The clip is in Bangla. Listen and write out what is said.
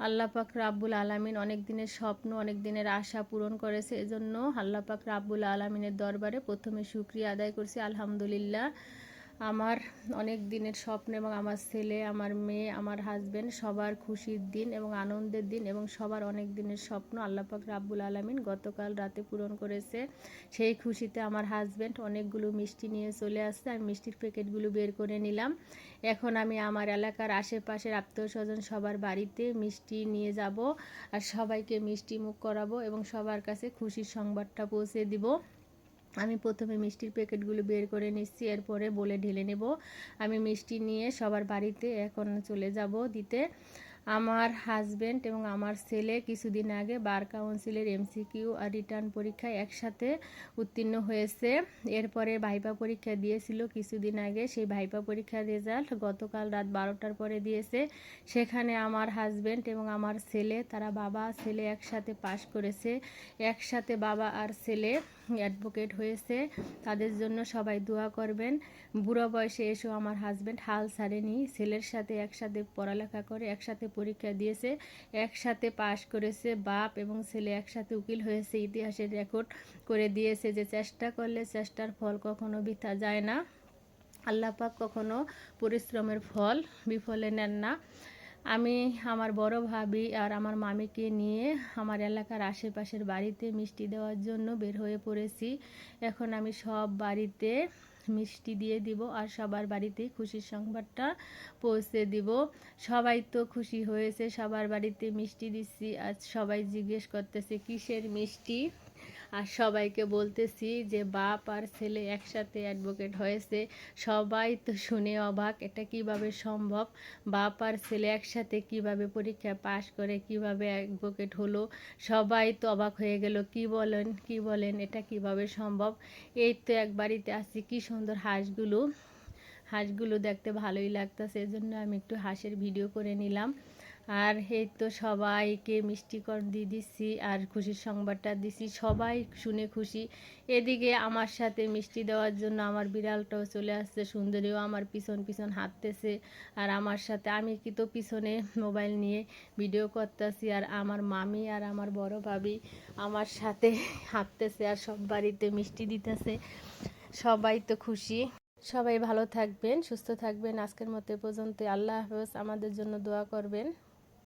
আল্লাহ পাক রাব্বুল আলামিন অনেক দিনের স্বপ্ন, অনেক দিনের আশা পূরণ করেছে। এজন্য আল্লাহ পাক রাব্বুল আলামিনের দরবারে প্রথমে শুকরিয়া আদায় করছি, আলহামদুলিল্লাহ। আমার অনেক দিনের স্বপ্ন এবং আমার ছেলে, আমার মেয়ে, আমার হাজবেন্ড সবার খুশির দিন এবং আনন্দের দিন এবং সবার অনেক দিনের স্বপ্ন আল্লাহ পাক রাব্বুল আলামিন গতকাল রাতে পূরণ করেছে। সেই খুশিতে আমার হাজবেন্ড অনেকগুলো মিষ্টি নিয়ে চলে আসছে। আমি মিষ্টির প্যাকেটগুলো বের করে নিলাম। এখন আমি আমার এলাকার আশেপাশের আত্মীয় স্বজন সবার বাড়িতে মিষ্টি নিয়ে যাব আর সবাইকে মিষ্টি মুখ করাবো এবং সবার কাছে খুশির সংবাদটা পৌঁছে দিব। আমি প্রথমে মিষ্টির প্যাকেটগুলো বের করে নিচ্ছি, এরপরে বলে ঢেলে নেব। আমি মিষ্টি নিয়ে সবার বাড়িতে এখন চলে যাব দিতে। আমার হাজবেন্ড এবং আমার ছেলে কিছুদিন আগে বার কাউন্সিলের এমসিকিউ আর রিটার্ন পরীক্ষায় একসাথে উত্তীর্ণ হয়েছে। এরপরে ভাইপা পরীক্ষা দিয়েছিল কিছুদিন আগে। সেই ভাইপা পরীক্ষার রেজাল্ট গতকাল রাত 12টার পরে দিয়েছে। সেখানে আমার হাজবেন্ড এবং আমার ছেলে, তারা বাবা ছেলে একসাথে পাশ করেছে। একসাথে বাবা আর ছেলে অ্যাডভোকেট হয়েছে। তাদের জন্য সবাই দোয়া করবেন। বুড়ো বয়সে এসেও আমার হাজবেন্ড হাল ছাড়েনি। ছেলের সাথে একসাথে পড়ালেখা করে একসাথে পরীক্ষা দিয়েছে, একসাথে পাশ করেছে। বাপ এবং ছেলে একসাথে উকিল হয়েছে। ইতিহাসের রেকর্ড করে দিয়েছে যে চেষ্টা করলে চেষ্টার ফল কখনো বৃথা যায় না। আল্লাহ পাক কখনো পরিশ্রমের ফল বিফলে নেন না। আমি আমার বড় ভাবি আর আমার মামিকে নিয়ে আমার এলাকার আশেপাশের বাড়িতে মিষ্টি দেওয়ার জন্য বের হয়ে পড়েছি। এখন আমি সব বাড়িতে মিষ্টি দিয়ে দিব আর সবার বাড়িতে খুশির সংবাদটা পৌঁছে দিব। সবাই তো খুশি হয়েছে, সবার বাড়িতে মিষ্টি দিচ্ছি। আজ সবাই জিজ্ঞেস করতেছে কিসের মিষ্টি। আর সবাইকে বলতেছি যে বাপ আর ছেলে একসাথে অ্যাডভোকেট হয়েছে। সবাই তো শুনে অবাক, এটা কিভাবে সম্ভব? বাপ আর ছেলে একসাথে কিভাবে পরীক্ষা পাশ করে কিভাবে অ্যাডভোকেট হলো? সবাই তো অবাক হয়ে গেল, কি বলেন কি বলেন, এটা কিভাবে সম্ভব? এই তো এক বাড়িতে আছি, কি সুন্দর হাঁসগুলো। হাঁসগুলো দেখতে ভালোই লাগতেছে, এজন্য আমি একটু হাঁসের ভিডিও করে নিলাম। আর এই তো সবাইকে মিষ্টিকর দিয়ে দিচ্ছি আর খুশির সংবাদটা দিচ্ছি, সবাই শুনে খুশি। এদিকে আমার সাথে মিষ্টি দেওয়ার জন্য আমার বিড়ালটাও চলে আসছে, সুন্দরীও আমার পিছন পিছন হাঁটতেছে আর আমার সাথে। আমি কি তো পিছনে মোবাইল নিয়ে ভিডিও করতেছি আর আমার মামি আর আমার বড় ভাবি আমার সাথে হাঁটতেছে আর সব বাড়িতে মিষ্টি দিতেছে। সবাই তো খুশি। সবাই ভালো থাকবেন, সুস্থ থাকবেন। আজকের মতো এ পর্যন্ত। আল্লাহ হাফেজ। আমাদের জন্য দোয়া করবেন।